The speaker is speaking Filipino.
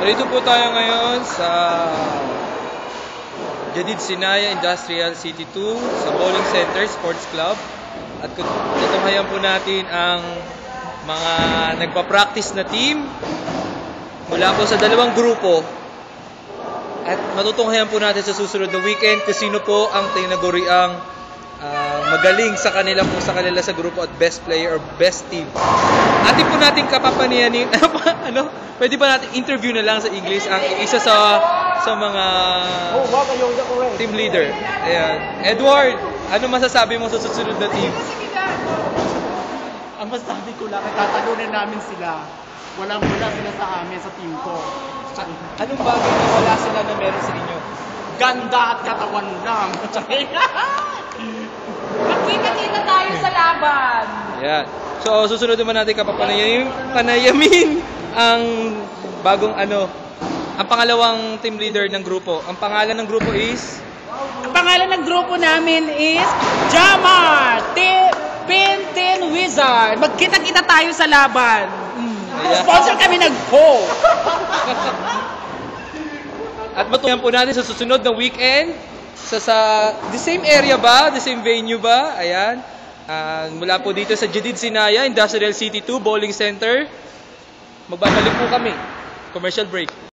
Narito po tayo ngayon sa Jadid Sinaya Industrial City 2 sa Bowling Center Sports Club. At tutunghayan po natin ang mga nagpa-practice na team mula po sa dalawang grupo. At matutunghayan po natin sa susunod na weekend kung sino po ang tinaguriang magaling sa kanila sa grupo at best player or best team. Atin po natin kapapaniyanin, pwede ba natin interview na lang sa English ang isa sa mga team leader. Ayan. Edward, ano masasabi mo sa susunod na team? Ang masasabi ko lang, tatalunin namin sila. Walang-wala sila sa amin, sa team ko. Anong bagay na wala sila na meron sa inyo? Ganda at katawan lang. Magkita-kita tayo sa laban. Ayan. So, susunod naman natin panayamin ang bagong ang pangalawang team leader ng grupo. Ang pangalan ng grupo is? Ang pangalan ng grupo namin is Jamar Pintin Wizard. Magkita-kita tayo sa laban. Sponsor kami ng-Go. At matutunan po natin sa susunod na weekend sa the same area ba? The same venue ba? Ayan. Mula po dito sa Jadid Sinaya Industrial City 2 Bowling Center. Magbabalik po kami. Commercial break.